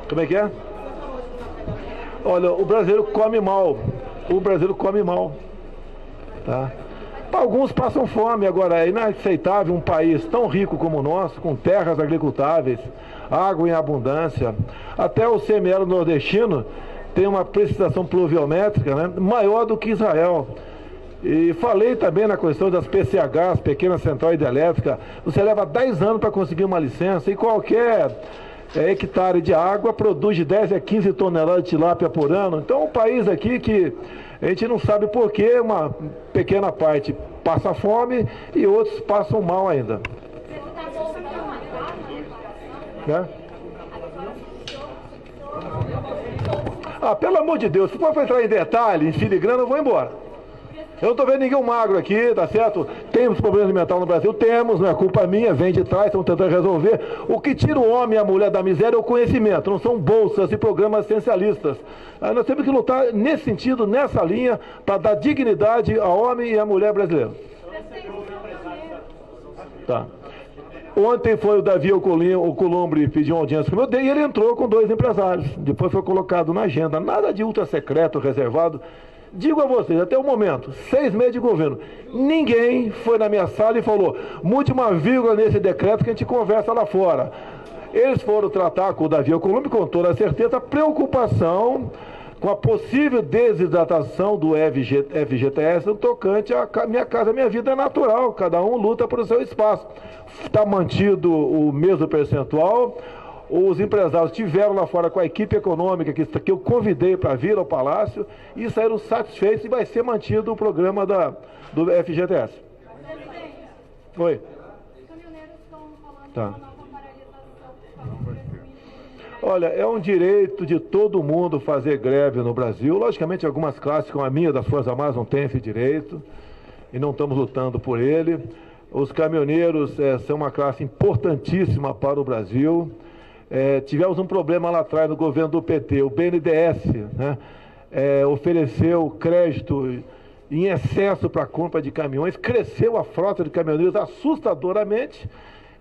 Como é que é? Olha, o brasileiro come mal. O brasileiro come mal. Tá? Alguns passam fome. Agora, é inaceitável um país tão rico como o nosso, com terras agricultáveis, água em abundância. Até o semiárido nordestino tem uma precipitação pluviométrica, né, maior do que Israel. E falei também na questão das PCHs, pequena central hidrelétrica. Você leva 10 anos para conseguir uma licença e qualquer hectare de água produz de 10 a 15 toneladas de tilápia por ano. Então, um país aqui que a gente não sabe por que uma pequena parte passa fome e outros passam mal ainda. Né? Pelo amor de Deus, se for entrar em detalhe, em filigrana, eu vou embora. Eu não estou vendo ninguém magro aqui, tá certo? Temos problemas alimentares no Brasil? Temos, não é culpa minha, vem de trás, estamos tentando resolver. O que tira o homem e a mulher da miséria é o conhecimento, não são bolsas e programas essencialistas. Nós temos que lutar nesse sentido, nessa linha, para dar dignidade ao homem e à mulher brasileira. Tá. Ontem foi o Davi Alcolumbre pediu uma audiência com eu e ele entrou com 2 empresários. Depois foi colocado na agenda. Nada de ultra secreto, reservado. Digo a vocês, até o momento, 6 meses de governo, ninguém foi na minha sala e falou, mude uma vírgula nesse decreto que a gente conversa lá fora. Eles foram tratar com o Davi Alcolumbre, com toda certeza, preocupação com a possível desidratação do FGTS no tocante a Minha Casa Minha Vida é natural, cada um luta por seu espaço. Está mantido o mesmo percentual. Os empresários estiveram lá fora com a equipe econômica que eu convidei para vir ao Palácio e saíram satisfeitos e vai ser mantido o programa do FGTS. Oi. Os caminhoneiros estão falando Tá. de uma nova paralisação. Olha, é um direito de todo mundo fazer greve no Brasil. Logicamente, algumas classes, como a minha das Forças Armadas, não têm esse direito e não estamos lutando por ele. Os caminhoneiros são uma classe importantíssima para o Brasil. Tivemos um problema lá atrás no governo do PT, o BNDES, né, ofereceu crédito em excesso para a compra de caminhões, cresceu a frota de caminhoneiros assustadoramente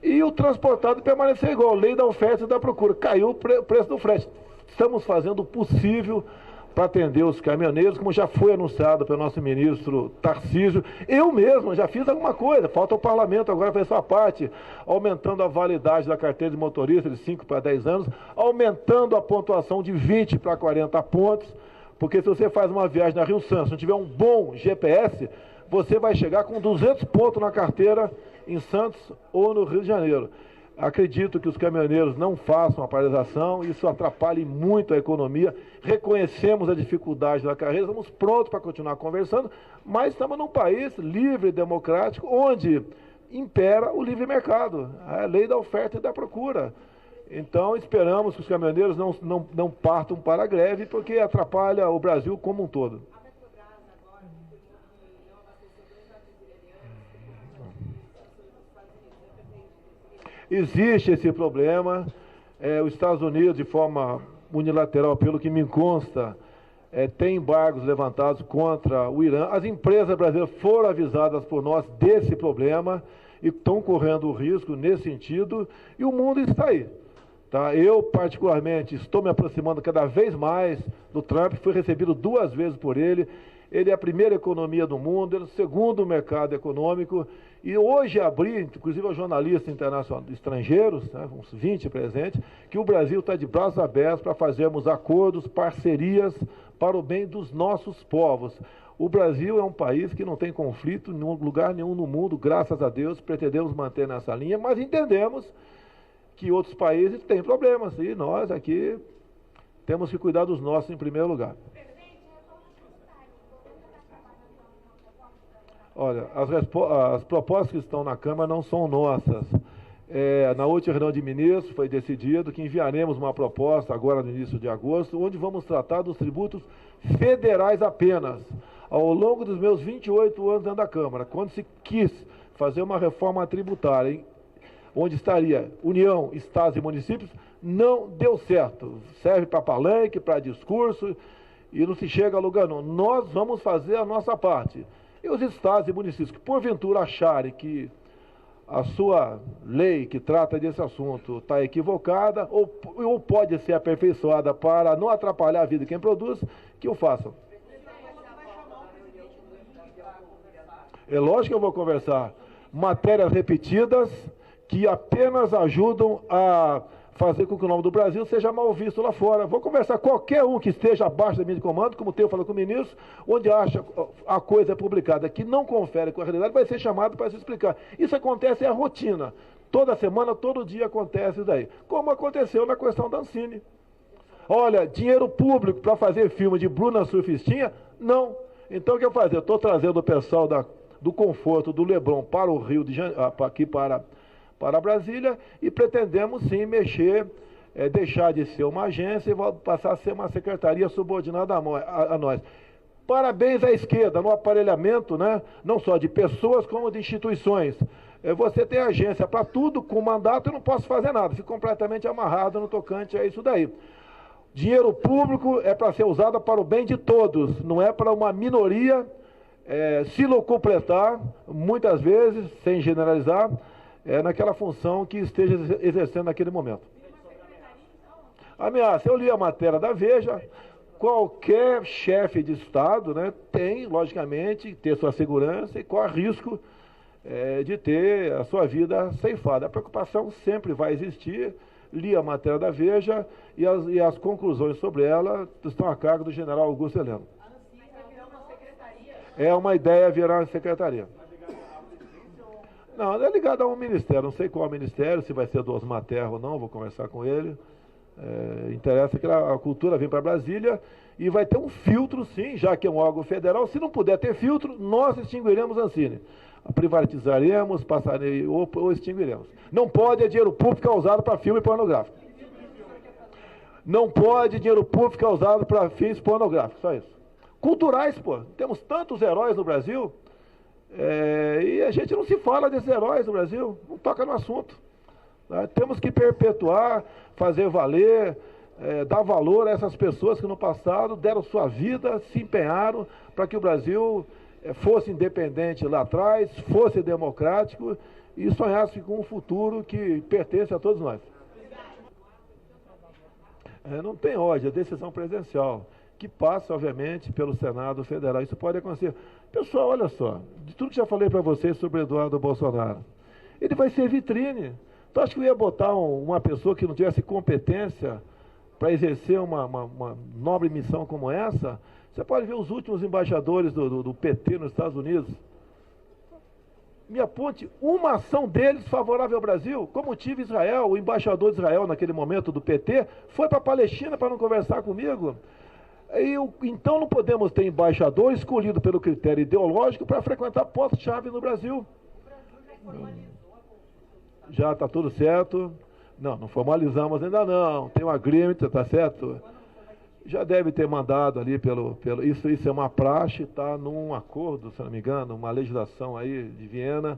e o transportado permaneceu igual, lei da oferta e da procura, caiu o preço do frete. Estamos fazendo o possível para atender os caminhoneiros, como já foi anunciado pelo nosso ministro Tarcísio. Eu mesmo já fiz alguma coisa, falta o parlamento agora fazer sua parte, aumentando a validade da carteira de motorista de 5 para 10 anos, aumentando a pontuação de 20 para 40 pontos, porque se você faz uma viagem na Rio Santos, não tiver um bom GPS, você vai chegar com 200 pontos na carteira em Santos ou no Rio de Janeiro. Acredito que os caminhoneiros não façam a paralisação, isso atrapalha muito a economia. Reconhecemos a dificuldade da carreira, estamos prontos para continuar conversando, mas estamos num país livre e democrático, onde impera o livre mercado, a lei da oferta e da procura. Então, esperamos que os caminhoneiros não partam para a greve, porque atrapalha o Brasil como um todo. Existe esse problema. Os Estados Unidos, de forma unilateral, pelo que me consta, tem embargos levantados contra o Irã. As empresas brasileiras foram avisadas por nós desse problema e estão correndo o risco nesse sentido, e o mundo está aí. Tá? Eu, particularmente, estou me aproximando cada vez mais do Trump, fui recebido 2 vezes por ele. Ele é a primeira economia do mundo, ele é o segundo mercado econômico, e hoje abri, inclusive aos jornalistas internacionais, estrangeiros, né, uns 20 presentes, que o Brasil está de braços abertos para fazermos acordos, parcerias para o bem dos nossos povos. O Brasil é um país que não tem conflito em lugar nenhum no mundo, graças a Deus, pretendemos manter nessa linha, mas entendemos que outros países têm problemas, e nós aqui temos que cuidar dos nossos em primeiro lugar. Olha, as propostas que estão na Câmara não são nossas. Na última reunião de ministros foi decidido que enviaremos uma proposta agora no início de agosto, onde vamos tratar dos tributos federais apenas. Ao longo dos meus 28 anos dentro da Câmara, quando se quis fazer uma reforma tributária, onde estaria União, Estados e municípios, não deu certo. Serve para palanque, para discurso, e não se chega a lugar não. Nós vamos fazer a nossa parte. E os estados e municípios que, porventura, acharem que a sua lei que trata desse assunto está equivocada ou pode ser aperfeiçoada para não atrapalhar a vida de quem produz, que o façam. É lógico que eu vou conversar. Matérias repetidas que apenas ajudam a fazer com que o nome do Brasil seja mal visto lá fora. Vou conversar com qualquer um que esteja abaixo da minha de comando, como eu falei com o ministro, onde acha a coisa publicada que não confere com a realidade, vai ser chamado para se explicar. Isso acontece, é a rotina. Toda semana, todo dia acontece isso daí. Como aconteceu na questão da Ancine. Olha, dinheiro público para fazer filme de Bruna Surfistinha? Não. Então o que eu fazer? Eu estou trazendo o pessoal do conforto do Leblon para o Rio de Janeiro, aqui para Brasília, e pretendemos sim mexer, deixar de ser uma agência e passar a ser uma secretaria subordinada a nós. Parabéns à esquerda no aparelhamento, né, não só de pessoas como de instituições. Você tem agência para tudo, com mandato eu não posso fazer nada, fico completamente amarrado no tocante a isso daí. Dinheiro público é para ser usado para o bem de todos, não é para uma minoria se locupletar, muitas vezes, sem generalizar, naquela função que esteja exercendo naquele momento. Ameaça, eu li a matéria da Veja, qualquer chefe de Estado, né, tem, logicamente, ter sua segurança e corre risco de ter a sua vida ceifada. A preocupação sempre vai existir. Li a matéria da Veja e as conclusões sobre ela estão a cargo do general Augusto Heleno. É uma ideia virar uma secretaria. Não, é ligado a um ministério, não sei qual ministério, se vai ser do Osmar Terra ou não, vou conversar com ele. Interessa que a cultura vem para Brasília e vai ter um filtro, sim, já que é um órgão federal. Se não puder ter filtro, nós extinguiremos a Ancine. Privatizaremos, passaremos ou extinguiremos. Não pode dinheiro público ficar usado para filme pornográfico. Não pode dinheiro público ficar usado para fins pornográficos, só isso. Culturais, pô, temos tantos heróis no Brasil. E a gente não se fala desses heróis do Brasil, não toca no assunto. Né? Temos que perpetuar, fazer valer, dar valor a essas pessoas que no passado deram sua vida, se empenharam para que o Brasil fosse independente lá atrás, fosse democrático e sonhasse com um futuro que pertence a todos nós. Não tem ódio, é decisão presidencial, que passa, obviamente, pelo Senado Federal. Isso pode acontecer. Pessoal, olha só, de tudo que já falei para vocês sobre Eduardo Bolsonaro, ele vai ser vitrine. Então, acho que eu ia botar uma pessoa que não tivesse competência para exercer uma nobre missão como essa. Você pode ver os últimos embaixadores do PT nos Estados Unidos. Me aponte uma ação deles favorável ao Brasil. Como tive Israel, o embaixador de Israel naquele momento do PT, foi para a Palestina para não conversar comigo. Então não podemos ter embaixador escolhido pelo critério ideológico para frequentar postos-chave no Brasil. Já está tudo certo. Não formalizamos ainda não. Tem um agreement, está certo? Já deve ter mandado ali isso é uma praxe, está num acordo, se não me engano, uma legislação aí de Viena.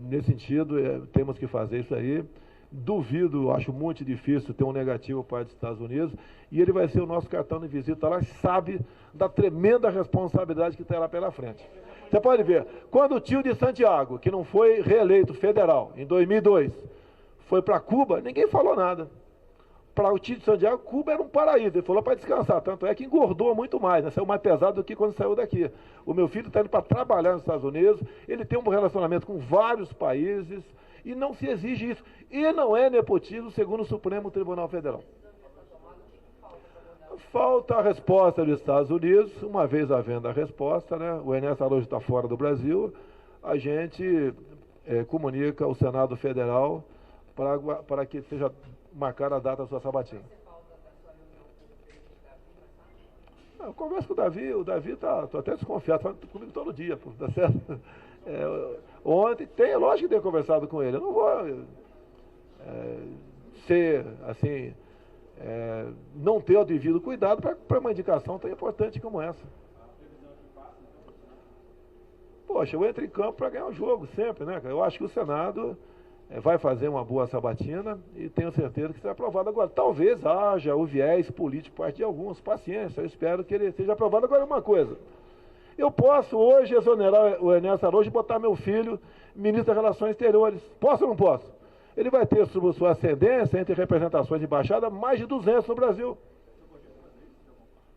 Nesse sentido, temos que fazer isso aí. Duvido, acho muito difícil ter um negativo para os Estados Unidos, e ele vai ser o nosso cartão de visita lá, sabe da tremenda responsabilidade que está lá pela frente. Você pode ver, quando o tio de Santiago, que não foi reeleito federal em 2002, foi para Cuba, ninguém falou nada. Para o tio de Santiago, Cuba era um paraíso, ele falou para descansar, tanto é que engordou muito mais, né? Saiu mais pesado do que quando saiu daqui. O meu filho está indo para trabalhar nos Estados Unidos, ele tem um relacionamento com vários países, e não se exige isso. E não é nepotismo, segundo o Supremo Tribunal Federal. Falta a resposta dos Estados Unidos. Uma vez havendo a resposta, né, o Ernesto Araújo está fora do Brasil, a gente comunica ao Senado Federal para que seja marcada a data da sua sabatina. Eu converso com o Davi está até desconfiado, fala comigo todo dia, tá certo? Ontem, lógico que tenho conversado com ele, eu não vou ser, assim, não ter o devido cuidado para uma indicação tão importante como essa. Poxa, eu entro em campo para ganhar o jogo sempre, né? Eu acho que o Senado vai fazer uma boa sabatina e tenho certeza que será aprovado. Agora, talvez haja o viés político por parte de alguns, paciência, eu espero que ele seja aprovado. Agora, uma coisa, eu posso hoje exonerar o Ernesto Araújo e botar meu filho ministro das Relações Exteriores. Posso ou não posso? Ele vai ter, sob sua ascendência, entre representações de embaixada, mais de 200 no Brasil.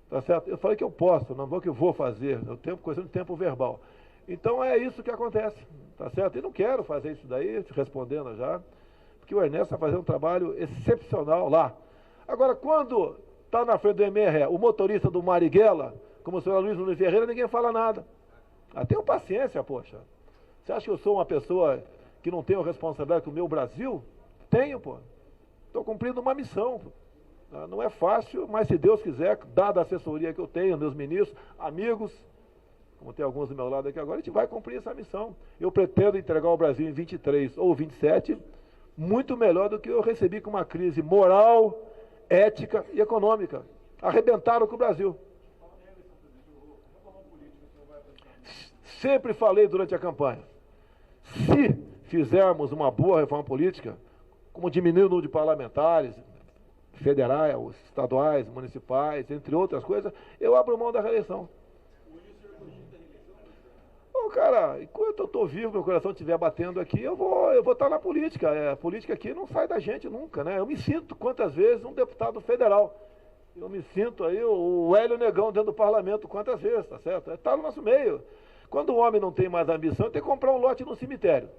Tá certo? Eu falei que eu posso, não vou que eu vou fazer. Eu tenho questão de tempo verbal. Então é isso que acontece, tá certo? E não quero fazer isso daí, respondendo já, porque o Ernesto está fazendo um trabalho excepcional lá. Agora, quando está na frente do MRE, o motorista do Marighella, como o senhor Luiz Nunes Ferreira, ninguém fala nada. Tenham paciência, poxa. Você acha que eu sou uma pessoa que não tenho responsabilidade com o meu Brasil? Tenho, pô. Estou cumprindo uma missão. Não é fácil, mas se Deus quiser, dada a assessoria que eu tenho, meus ministros, amigos, como tem alguns do meu lado aqui agora, a gente vai cumprir essa missão. Eu pretendo entregar o Brasil em 23 ou 27, muito melhor do que eu recebi com uma crise moral, ética e econômica. Arrebentaram com o Brasil. Sempre falei durante a campanha, se fizermos uma boa reforma política, como diminuir o número de parlamentares, federais, estaduais, municipais, entre outras coisas, eu abro mão da reeleição. Cara, enquanto eu estou vivo, meu coração estiver batendo aqui, eu vou estar na política. A política aqui não sai da gente nunca, né? Eu me sinto, quantas vezes, um deputado federal. Eu me sinto aí o Hélio Negão dentro do parlamento, quantas vezes, tá certo? Está no nosso meio. Quando o homem não tem mais ambição, ele tem que comprar um lote no cemitério.